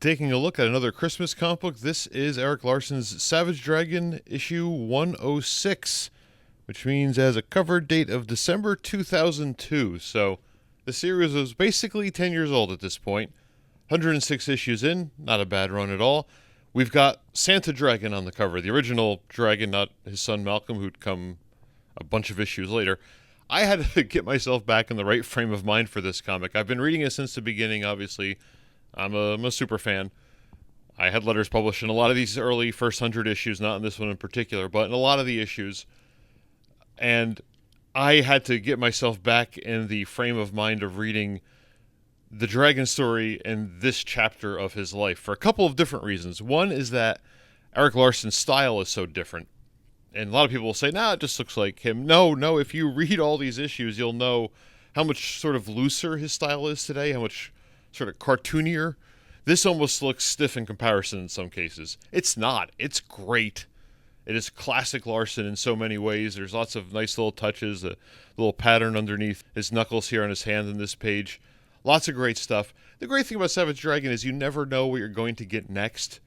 Taking a look at another Christmas comic book, this is Erik Larsen's Savage Dragon issue 106, which means it has a cover date of December 2002. So the series was basically 10 years old at this point. 106 issues in, not a bad run at all. We've got Santa Dragon on the cover, the original dragon, not his son Malcolm, who'd come a bunch of issues later. I had to get myself back in the right frame of mind for this comic. I've been reading it since the beginning, obviously. I'm a super fan. I had letters published in a lot of these early first 100 issues, not in this one in particular, but in a lot of the issues. And I had to get myself back in the frame of mind of reading the dragon story in this chapter of his life for a couple of different reasons. One is that Erik Larsen's style is so different. And a lot of people will say, nah, it just looks like him. No, if you read all these issues, you'll know how much sort of looser his style is today, how much sort of cartoonier. This almost looks stiff in comparison in some cases. It's not. It's great. It is classic Larsen in so many ways. There's lots of nice little touches, a little pattern underneath his knuckles here on his hand in this page. Lots of great stuff. The great thing about Savage Dragon is you never know what you're going to get next.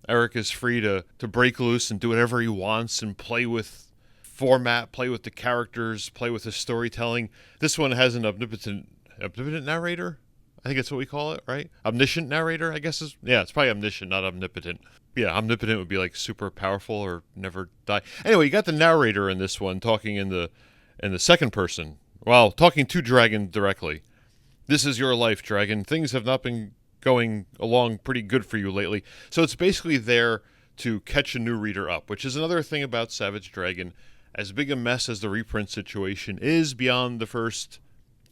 Erik is free to break loose and do whatever he wants and play with format, play with the characters, play with the storytelling. This one has an omnipotent narrator? I think that's what we call it, right? Omniscient narrator, I guess is... Yeah, it's probably omniscient, not omnipotent. Yeah, omnipotent would be like super powerful or never die. Anyway, you got the narrator in this one talking in the second person. Well, talking to Dragon directly. This is your life, Dragon. Things have not been going along pretty good for you lately. So it's basically there to catch a new reader up, which is another thing about Savage Dragon. As big a mess as the reprint situation is beyond the first,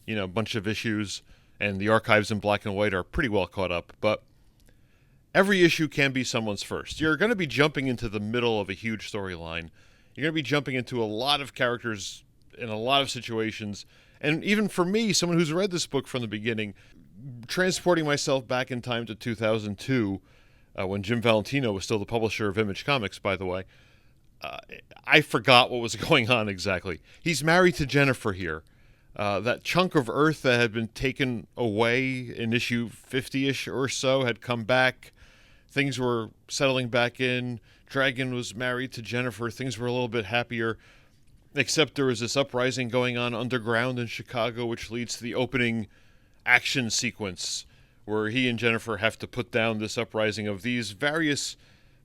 bunch of issues, and the archives in black and white are pretty well caught up, but every issue can be someone's first. You're going to be jumping into the middle of a huge storyline. You're going to be jumping into a lot of characters in a lot of situations. And even for me, someone who's read this book from the beginning, transporting myself back in time to 2002, when Jim Valentino was still the publisher of Image Comics, by the way, I forgot what was going on exactly. He's married to Jennifer here. That chunk of Earth that had been taken away in issue 50-ish or so had come back. Things were settling back in. Dragon was married to Jennifer. Things were a little bit happier, except there was this uprising going on underground in Chicago, which leads to the opening action sequence where he and Jennifer have to put down this uprising of these various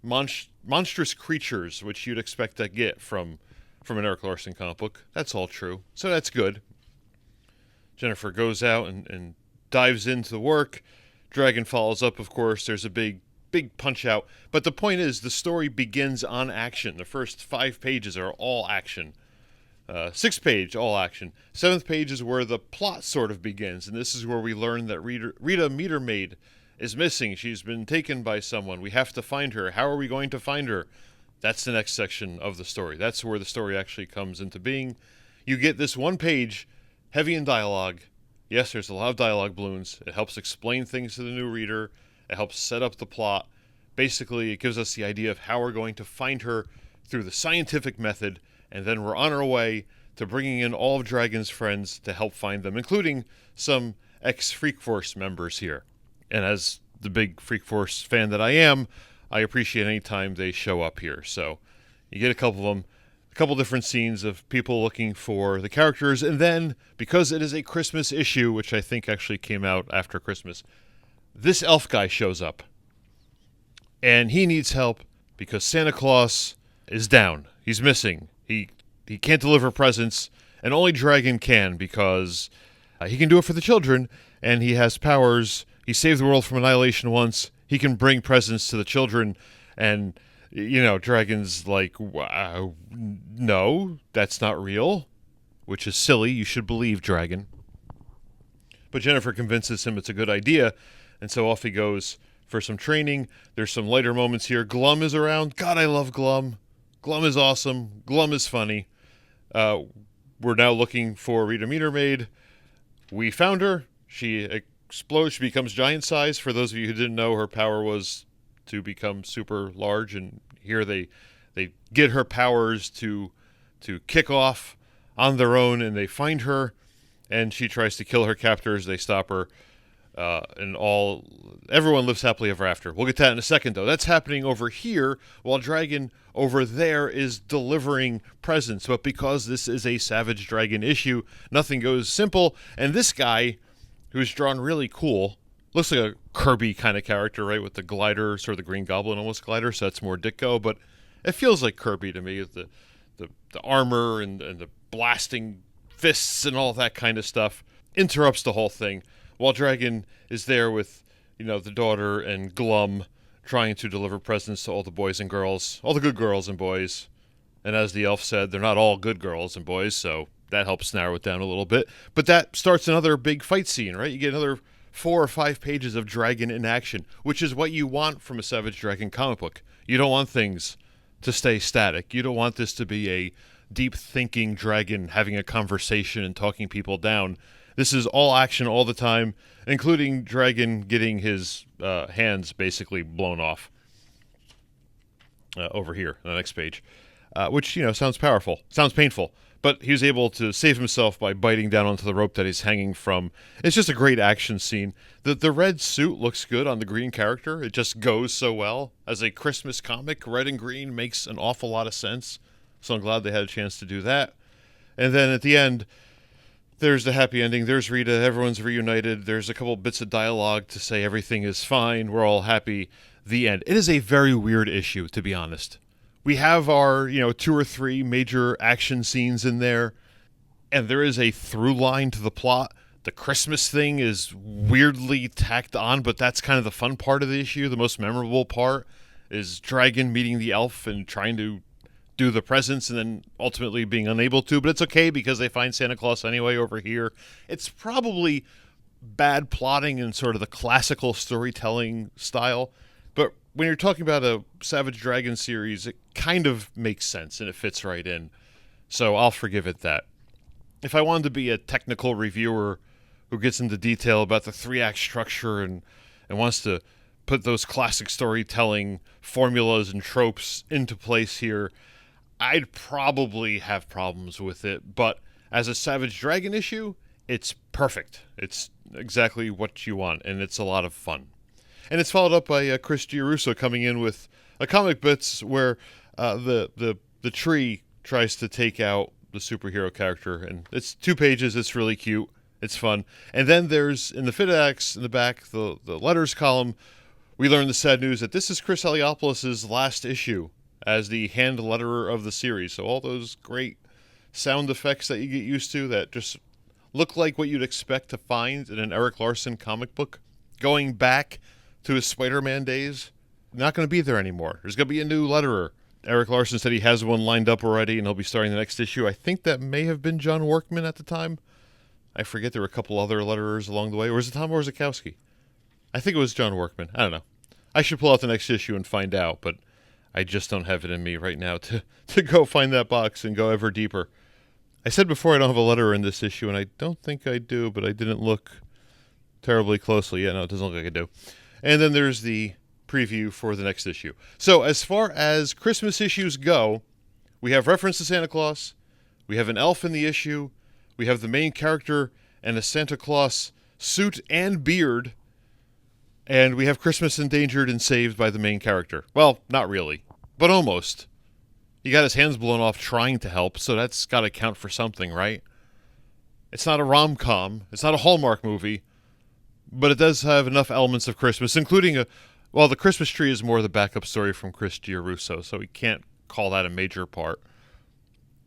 monstrous creatures, which you'd expect to get from an Erik Larsen comic book. That's all true. So that's good. Jennifer goes out and dives into the work. Dragon follows up, of course. There's a big punch out. But the point is, the story begins on action. The first 5 pages are all action. 6th page, all action. 7th page is where the plot sort of begins. And this is where we learn that Rita Meter Maid is missing. She's been taken by someone. We have to find her. How are we going to find her? That's the next section of the story. That's where the story actually comes into being. You get this one page heavy in dialogue. Yes, there's a lot of dialogue balloons. It helps explain things to the new reader. It helps set up the plot. Basically, it gives us the idea of how we're going to find her through the scientific method, and then we're on our way to bringing in all of Dragon's friends to help find them, including some ex-Freak Force members here. And as the big Freak Force fan that I am, I appreciate any time they show up here. So you get a couple of them. A couple different scenes of people looking for the characters, and then, because it is a Christmas issue, which I think actually came out after Christmas, this elf guy shows up. And he needs help because Santa Claus is down. He's missing. He can't deliver presents, and only Dragon can because he can do it for the children, and he has powers. He saved the world from annihilation once. He can bring presents to the children, and Dragon's like, wow, no, that's not real, which is silly. You should believe Dragon. But Jennifer convinces him it's a good idea, and so off he goes for some training. There's some lighter moments here. GLUM is around. God, I love GLUM. GLUM is awesome. GLUM is funny. We're now looking for Rita Meter Maid. We found her. She explodes. She becomes giant size. For those of you who didn't know, her power was to become super large, and here they get her powers to kick off on their own, and they find her, and she tries to kill her captors. They stop her. and everyone lives happily ever after. We'll get to that in a second, though. That's happening over here, while Dragon over there is delivering presents. But because this is a Savage Dragon issue, nothing goes simple. And this guy, who's drawn really cool, looks like a Kirby kind of character, right? With the glider, sort of the Green Goblin almost glider, so that's more Ditko. But it feels like Kirby to me, with the armor and the blasting fists and all that kind of stuff. Interrupts the whole thing, while Dragon is there with, the daughter and GLUM, trying to deliver presents to all the boys and girls, all the good girls and boys. And as the elf said, they're not all good girls and boys, so that helps narrow it down a little bit. But that starts another big fight scene, right? You get another 4 or 5 pages of Dragon in action, which is what you want from a Savage Dragon comic book. You don't want things to stay static. You don't want this to be a deep-thinking dragon having a conversation and talking people down. This is all action all the time, including Dragon getting his hands basically blown off over here on the next page, which, sounds powerful, sounds painful, but he was able to save himself by biting down onto the rope that he's hanging from. It's just a great action scene. The red suit looks good on the green character. It just goes so well. As a Christmas comic, red and green makes an awful lot of sense, so I'm glad they had a chance to do that. And then at the end, there's the happy ending. There's Rita. Everyone's reunited. There's a couple bits of dialogue to say everything is fine. We're all happy. The end. It is a very weird issue, to be honest. We have our, 2 or 3 major action scenes in there, and there is a through line to the plot. The Christmas thing is weirdly tacked on, but that's kind of the fun part of the issue. The most memorable part is Dragon meeting the elf and trying to do the presents and then ultimately being unable to, but it's okay because they find Santa Claus anyway over here. It's probably bad plotting in sort of the classical storytelling style, but when you're talking about a Savage Dragon series, it kind of makes sense and it fits right in, so I'll forgive it that. If I wanted to be a technical reviewer who gets into detail about the 3-act structure and wants to put those classic storytelling formulas and tropes into place here, I'd probably have problems with it, but as a Savage Dragon issue, it's perfect. It's exactly what you want, and it's a lot of fun. And it's followed up by Chris Giarrusso coming in with a comic bits where the tree tries to take out the superhero character, and it's 2 pages. It's really cute. It's fun. And then there's, in the FIDAX, in the back, the letters column, we learn the sad news that this is Chris Eliopoulos' last issue as the hand letterer of the series. So all those great sound effects that you get used to that just look like what you'd expect to find in an Erik Larsen comic book, going back to his Spider-Man days, not going to be there anymore. There's going to be a new letterer. Erik Larsen said he has one lined up already, and he'll be starting the next issue. I think that may have been John Workman at the time. I forget, there were a couple other letterers along the way. Or was it Tom Orzechowski? I think it was John Workman. I don't know. I should pull out the next issue and find out, but I just don't have it in me right now to go find that box and go ever deeper. I said before I don't have a letterer in this issue, and I don't think I do, but I didn't look terribly closely. Yeah, no, it doesn't look like I do. And then there's the preview for the next issue. So as far as Christmas issues go, we have reference to Santa Claus, we have an elf in the issue, we have the main character and a Santa Claus suit and beard, and we have Christmas endangered and saved by the main character. Well, not really, but almost. He got his hands blown off trying to help, so that's got to count for something, right? It's not a rom-com, it's not a Hallmark movie, but it does have enough elements of Christmas, including the Christmas tree is more the backup story from Chris Giarrusso, so we can't call that a major part.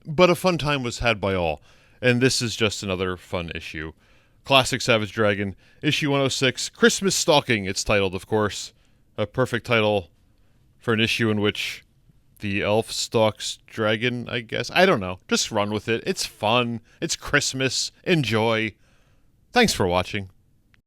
But a fun time was had by all, and this is just another fun issue. Classic Savage Dragon, issue 106, Christmas Stalking, it's titled, of course. A perfect title for an issue in which the elf stalks dragon, I guess. I don't know. Just run with it. It's fun. It's Christmas. Enjoy. Thanks for watching.